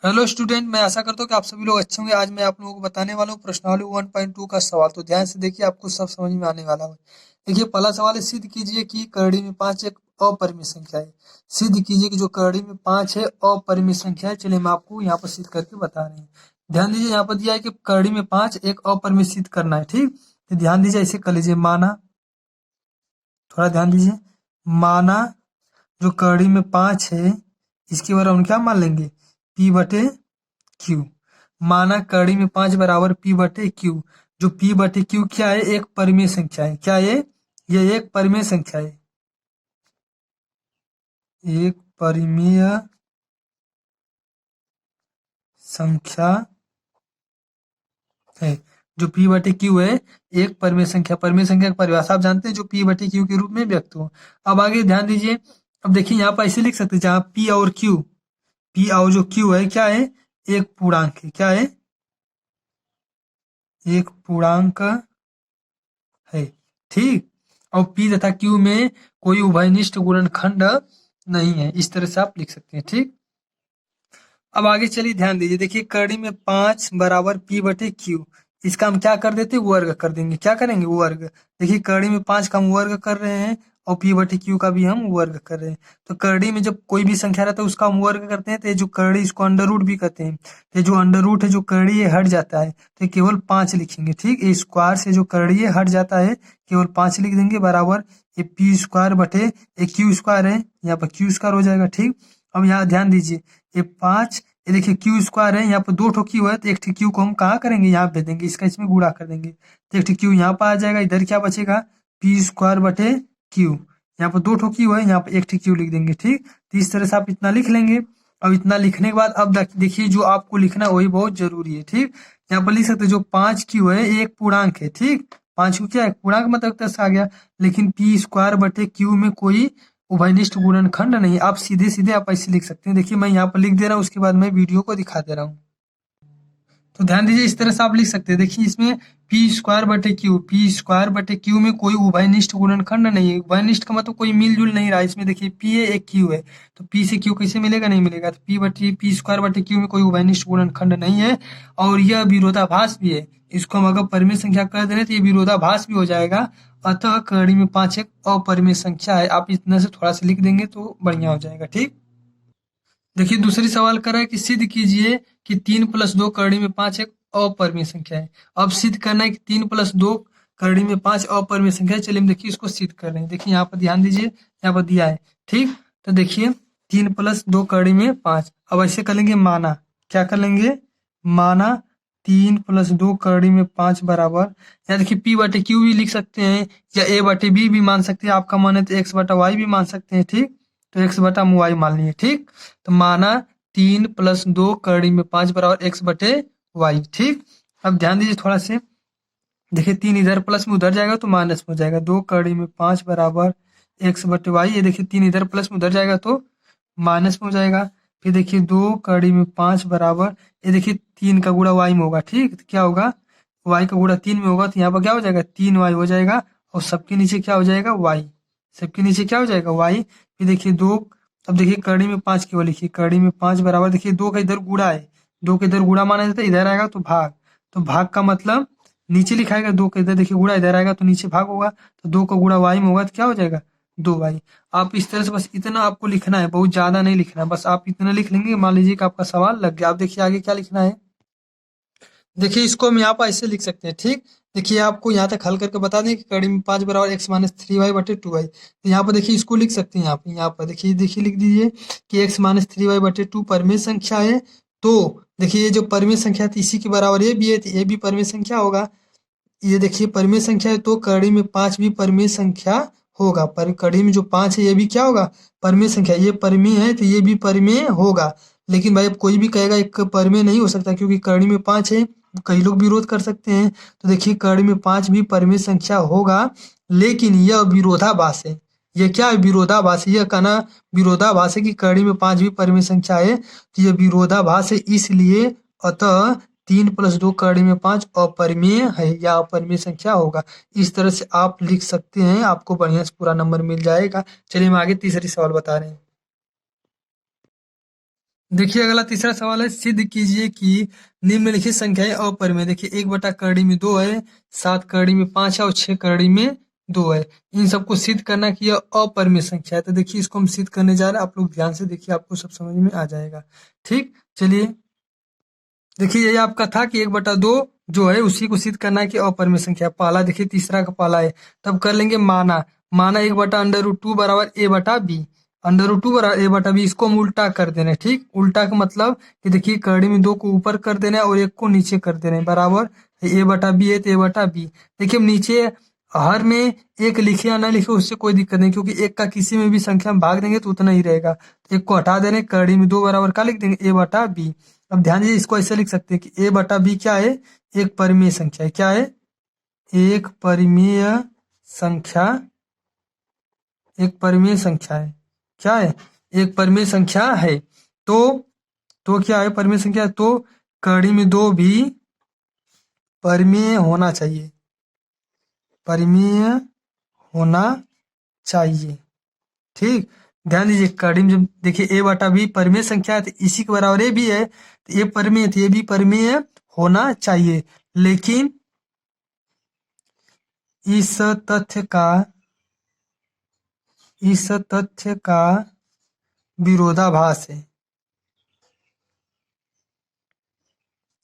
Hello student, मैं आशा करता हूँ कि आप सभी लोग अच्छे होंगे। आज मैं आप लोगों को बताने वाला हूँ प्रश्नावली 1.2 का सवाल। तो ध्यान से देखिए, आपको सब समझ में आने वाला है। देखिए, पहला सवाल है, सिद्ध कीजिए कि करड़ी में 5 एक अपरिमेय संख्या है। सिद्ध कीजिए कि जो करड़ी में 5 है अपरिमेय संख्या है। चलिए हम आपको यहाँ पर सिद्ध करके बता रहे हैं। ध्यान दीजिए, यहाँ पर दिया है कि करड़ी में 5 एक अपरिमेय सिद्ध करना है। ठीक, तो ध्यान दीजिए, ऐसे कर लीजिए। माना, थोड़ा ध्यान दीजिए। माना जो करड़ी में 5 है, इसके बारे हम क्या मान लेंगे? P बटे क्यू। माना कड़ी में 5 बराबर P बटे क्यू। जो P बटे क्यू क्या है? एक परिमेय संख्या है। क्या है ये? एक परिमेय संख्या है। एक परिमेय संख्या है। जो P बटे क्यू है, एक परिमेय संख्या। परिमेय संख्या की परिभाषा आप जानते हैं, जो P बटे क्यू के रूप में व्यक्त हो। अब आगे ध्यान दीजिए। अब देखिए, यहाँ पर ऐसे लिख सकते हैं, जहाँ P और जो Q है क्या है? एक पूर्णांक है। क्या है? एक पूर्णांक है। ठीक, और P तथा Q में कोई उभयनिष्ठ गुणनखंड नहीं है। इस तरह से आप लिख सकते हैं। ठीक, अब आगे चलिए, ध्यान दीजिए। देखिए, करड़ी में 5 बराबर P बटे क्यू। इसका हम क्या कर देते हैं? वर्ग कर देंगे। क्या करेंगे? वर्ग। देखिए, करड़ी में 5 का हम वर्ग कर रहे हैं और P बटे क्यू का भी हम वर्ग कर रहे हैं। तो करड़ी में जब कोई भी संख्या रहता है, उसका हम वर्ग करते हैं, तो ये जो करड़ी, इसको अंडर रूट भी कहते हैं। ये जो अंडर रूट है, जो करड़ी है, हट जाता है, तो ये केवल 5 लिखेंगे। ठीक, ये स्क्वायर से जो करड़ी है हट जाता है, केवल 5 लिख देंगे, बराबर ये P स्क्वायर बटे ये क्यू स्क्वायर है, यहाँ पर क्यू स्क्वायर हो जाएगा। ठीक, अब यहाँ ध्यान दीजिए, ये 5, ये देखिए क्यू स्क्वायर है, यहाँ पर 2 ठो क्यू है, तो एक क्यू को हम कहाँ करेंगे? यहाँ भेज देंगे, इसका इसमें गुणा कर देंगे, तो एक क्यू यहाँ पर आ जाएगा। इधर क्या बचेगा? P स्क्वायर बटे क्यू। यहाँ पर 2 ठो क्यू है, यहाँ पर एक क्यू लिख देंगे। ठीक, तो इस तरह से आप इतना लिख लेंगे। अब इतना लिखने के बाद अब देखिए, जो आपको लिखना है वही बहुत जरूरी है। ठीक, यहाँ पर लिख सकते हैं, जो 5 क्यू है एक पूर्णांक है। ठीक, 5 क्यू क्या है? पूर्णांक, मतलब 10 आ गया। लेकिन P स्क्वायर बटे क्यू में कोई उभयनिष्ठ गुणनखंड नहीं। आप सीधे सीधे आप ऐसे लिख सकते हैं। देखिए, मैं यहाँ पर लिख दे रहा हूँ, उसके बाद मैं वीडियो को दिखा दे रहा हूँ। तो ध्यान दीजिए, इस तरह से आप लिख सकते हैं। देखिए, इसमें पी स्क्वायर बटे क्यू में कोई उभयनिष्ठ गुणनखंड नहीं है। उभयनिष्ठ का मतलब कोई मिलजुल नहीं रहा है। इसमें देखिए, P है, एक Q है, तो P से Q कैसे मिलेगा? नहीं मिलेगा। तो पी स्क्वायर बटे क्यू में कोई उभयनिष्ठ गुणनखंड नहीं है, और यह विरोधाभास भी है। इसको हम अगर परिमेय संख्या कर दें तो ये विरोधाभास भी हो जाएगा। अतः करड़ी में 5 एक अपरिमेय संख्या है। आप इतना से थोड़ा सा लिख देंगे तो बढ़िया हो जाएगा। ठीक, देखिए, दूसरी सवाल कर रहा है कि सिद्ध कीजिए कि 3+2 करड़ी में 5 एक अपरिमेय संख्या है। अब सिद्ध करना है कि 3+2 करड़ी में 5 अपरिमेय संख्या है। चलिए हम देखिए इसको सिद्ध कर रहे हैं। देखिए, यहाँ पर ध्यान दीजिए, यहाँ पर दिया है। ठीक, तो देखिए, 3+2 करड़ी में 5। अब ऐसे कर लेंगे, माना, क्या कर लेंगे? माना 3+2 करड़ी में 5 बराबर, या देखिए P बटे क्यू भी लिख सकते हैं, या A बटे B भी मान सकते हैं। आपका मन है तो X बटा Y भी मान सकते हैं। ठीक, तो X बटा Y मान लिए। ठीक, तो माना 3+2 करड़ी में 5 बराबर X बटे Y। ठीक, अब ध्यान दीजिए थोड़ा से। देखिए, 3 इधर प्लस में उधर जाएगा तो माइनस में हो जाएगा। 2 करड़ी में 5 बराबर X बटे Y। ये देखिए, 3 इधर प्लस में उधर जाएगा तो माइनस में हो जाएगा। फिर देखिए, 2 करड़ी में 5 बराबर, ये देखिए 3 का गुणा Y में होगा। ठीक, तो क्या होगा? Y का गुणा 3 में होगा, तो यहाँ पर क्या हो जाएगा? 3Y हो जाएगा, और सबके नीचे क्या हो जाएगा? Y। सबके नीचे क्या हो जाएगा? Y। फिर देखिए 2, अब देखिए करड़ी में 5 केवल लिखिए, करड़ी में 5 बराबर, देखिए 2 का इधर गुणा है, 2 का इधर गुणा माना जाता है, इधर आएगा तो भाग। तो भाग का मतलब नीचे लिखाएगा, 2 का इधर देखिए गुणा, इधर आएगा तो नीचे भाग होगा, तो 2 का गुणा Y में होगा, तो क्या हो जाएगा? 2Y। आप इस तरह से बस इतना आपको लिखना है, बहुत ज्यादा नहीं लिखना है, बस आप इतना लिख लेंगे, मान लीजिए कि आपका सवाल लग गया। आप देखिए आगे क्या लिखना है। देखिए, इसको हम यहाँ पर ऐसे लिख सकते हैं। ठीक, देखिए, आपको यहाँ तक हल करके बता दें कि कड़ी में 5 बराबर x-3y बटे 2y। तो यहाँ पर देखिए, इसको लिख सकते हैं। यहाँ पर देखिए, लिख दीजिए कि x-3y बटे 2 परिमेय संख्या है। तो देखिए, ये जो परिमेय संख्या थी, इसी के बराबर ये भी है, तो ये भी परिमेय संख्या होगा। ये देखिए, परिमेय संख्या है, तो कड़ी में 5 भी परिमेय संख्या होगा। पर कड़ी में जो 5 है, ये भी क्या होगा? परिमेय संख्या। ये परिमेय है तो ये भी परिमेय होगा। लेकिन भाई, अब कोई भी कहेगा एक परिमेय नहीं हो सकता, क्योंकि कड़ी में 5 है। कई लोग विरोध कर सकते हैं। तो देखिए, कड़ी में 5 भी परिमेय संख्या होगा, लेकिन यह विरोधाभास है। ये क्या है? विरोधाभास है। यह कहना विरोधाभास है कि कड़ी में 5 भी परिमेय संख्या है, तो यह विरोधाभास है। इसलिए अतः 3+2 कड़ी में 5 अपरिमेय है, या अपरिमेय संख्या होगा। इस तरह से आप लिख सकते हैं, आपको बढ़िया से पूरा नंबर मिल जाएगा। चलिए हम आगे तीसरी सवाल बता रहे हैं। देखिए अगला तीसरा सवाल है, सिद्ध कीजिए कि निम्नलिखित संख्याएं अपरिमेय। देखिए 1/कड़ी में 2 है, 7 कड़ी में 5 है और 6 कड़ी में 2 है। इन सबको सिद्ध करना कि यह अपरिमेय संख्या है। तो देखिए इसको हम सिद्ध करने जा रहे हैं, आप लोग ध्यान से देखिए, आपको सब समझ में आ जाएगा। ठीक, चलिए देखिए यही आपका था कि 1/2 जो है उसी को सिद्ध करना है कि अपरिमेय संख्या। पहला देखिए तीसरा का पहला है, तब कर लेंगे माना। माना 1/√2 बराबर a/b। √2 बराबर a/b, इसको हम उल्टा कर देना है। ठीक, उल्टा का मतलब कि देखिए कड़ी में 2 को ऊपर कर देना है और 1 को नीचे कर देना है, बराबर a/b है तो a/b। देखिए हम नीचे हर में एक लिखे या ना लिखे उससे कोई दिक्कत नहीं, क्योंकि एक का किसी में भी संख्या में भाग देंगे तो उतना ही रहेगा। तो एक को हटा देने, कड़ी में 2 बराबर क्या लिख देंगे, a/b। अब ध्यान दीजिए, इसको ऐसे लिख सकते हैं कि a/b क्या है, एक परिमेय संख्या है। क्या है, एक परिमेय संख्या, एक परिमेय संख्या है। क्या है, एक परिमेय संख्या है। तो क्या है, परिमेय संख्या है, तो कड़ी में 2 भी परिमेय होना चाहिए, परिमेय होना चाहिए। ठीक, ध्यान दीजिए कड़ी में जब देखिए a/b परिमेय संख्या है तो इसी के बराबर ये भी है, तो ये परिमेय है तो ये भी परिमेय होना चाहिए। लेकिन इस तथ्य का इस तथ्य का विरोधाभास है।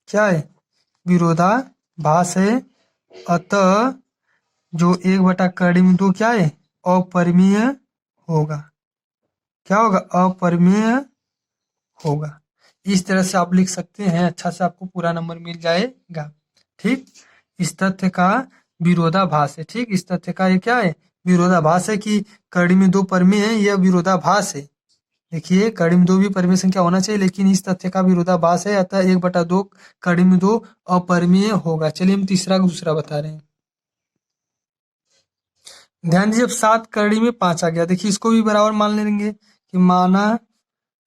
क्या है, विरोधाभास है। अतः जो 1/कड़ी में 2 क्या है, अपरिमेय होगा। क्या होगा, अपरिमेय होगा। इस तरह से आप लिख सकते हैं, अच्छा से आपको पूरा नंबर मिल जाएगा। ठीक, इस तथ्य का विरोधाभास है। ठीक, इस तथ्य का ये क्या है, विरोधाभास है कि कड़ी में 2 परिमेय है, यह विरोधाभास है। देखिए कड़ी में 2 भी परिमेय संख्या होना चाहिए, लेकिन इस तथ्य का विरोधाभास है, अतः 1/2 कड़ी में 2 अपरिमेय होगा। चलिए हम तीसरा का दूसरा बता रहे हैं। ध्यान दीजिए, अब 7 कड़ी में 5 आ गया। देखिए इसको भी बराबर मान लेंगे कि माना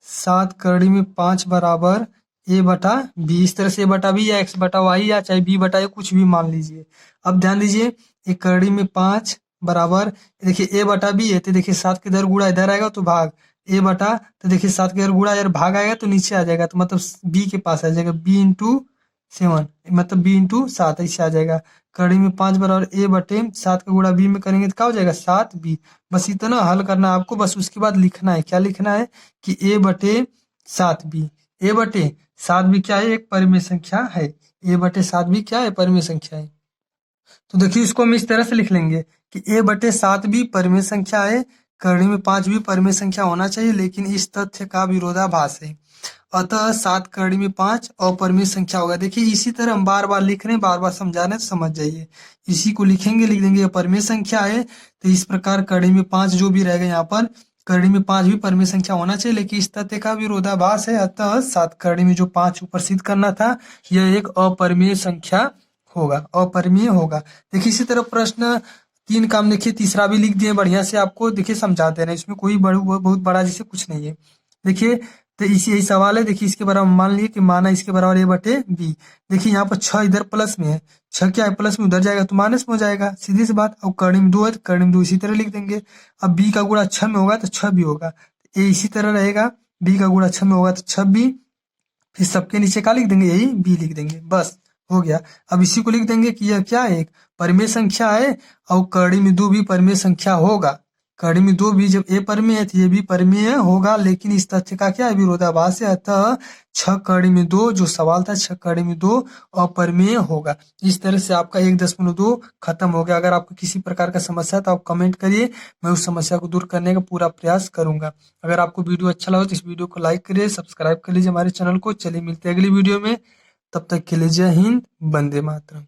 7 कड़ी में 5 बराबर a/b। इस तरह से a/b या x/y या चाहे b/a कुछ भी मान लीजिए। अब ध्यान दीजिए, एक कड़ी में 5 बराबर, देखिए a/b है तो देखिए 7 के इधर गुणा इधर आएगा तो भाग, a बटा तो देखिए 7 के इधर गुणा इधर भाग आएगा तो नीचे आ जाएगा, तो मतलब b के पास आ जाएगा, b×7, मतलब b×7 ऐसे आ जाएगा। कड़ी में 5 बराबर a/7 का गुणा b में करेंगे तो क्या हो जाएगा, 7b। बस इतना हल करना है आपको, बस उसके बाद लिखना है, क्या लिखना है कि a/7b। a/7b क्या है, एक परिमेय संख्या है। a/7b क्या है, परिमेय संख्या है। तो देखिए इसको हम इस तरह से लिख लेंगे कि a/7 भी परिमेय संख्या है, कड़ी में 5 भी परिमेय संख्या होना चाहिए, लेकिन इस तथ्य का विरोधाभास है। अतः 7 कड़ी में 5 अपरिमेय संख्या होगा। देखिए इसी तरह हम बार बार लिख रहे हैं, बार बार समझा रहे हैं, तो समझ जाइए। इसी को लिखेंगे, लिख देंगे अपरिमेय संख्या है, तो इस प्रकार कड़ी में 5 जो भी रहेगा यहाँ पर, कड़ी में 5 भी परिमेय संख्या होना चाहिए, लेकिन इस तथ्य का विरोधाभास है। अतः 7 कड़ी में जो 5 ऊपर सिद्ध करना था, यह एक अपरिमेय संख्या होगा, अपरिमेय होगा। देखिए इसी तरह प्रश्न 3 का हम देखिए तीसरा भी लिख दिए बढ़िया से, आपको देखिए समझा दे रहे हैं, इसमें कोई बहुत बड़ा जैसे कुछ नहीं है। देखिए तो इसी यही सवाल है। देखिए इसके बराबर मान लिए कि माना इसके बराबर a/b। देखिए यहाँ पर 6 इधर प्लस में है, 6 क्या है प्लस में, उधर जाएगा तो माइनस में हो जाएगा, सीधी सी बात। और कड़ी में 2 है तो कड़ी में 2 इसी तरह लिख देंगे। अब b का गुणा 6 में होगा तो 6 भी होगा, ये इसी तरह रहेगा, b का गुणा 6 में होगा तो 6b। फिर सबके नीचे क्या लिख देंगे, यही b लिख देंगे, बस हो गया। अब इसी को लिख देंगे कि यह क्या है, एक परिमेय संख्या है, और कड़ी में 2 भी परिमेय संख्या होगा। कड़ी में 2 भी जब ए परिमेय है तो ये भी परिमेय होगा, लेकिन इस तथ्य का क्या है, विरोधाभास है। अतः 6 कड़ी में 2 जो सवाल था, 6 कड़ी में 2 अपरिमेय होगा। इस तरह से आपका 1.2 खत्म हो गया। अगर आपको किसी प्रकार का समस्या है तो आप कमेंट करिए, मैं उस समस्या को दूर करने का पूरा प्रयास करूंगा। अगर आपको वीडियो अच्छा लगा तो इस वीडियो को लाइक करिए, सब्सक्राइब कर लीजिए हमारे चैनल को। चलिए मिलते हैं अगली वीडियो में, तब तक के लिए जय हिंद, वंदे मातरम।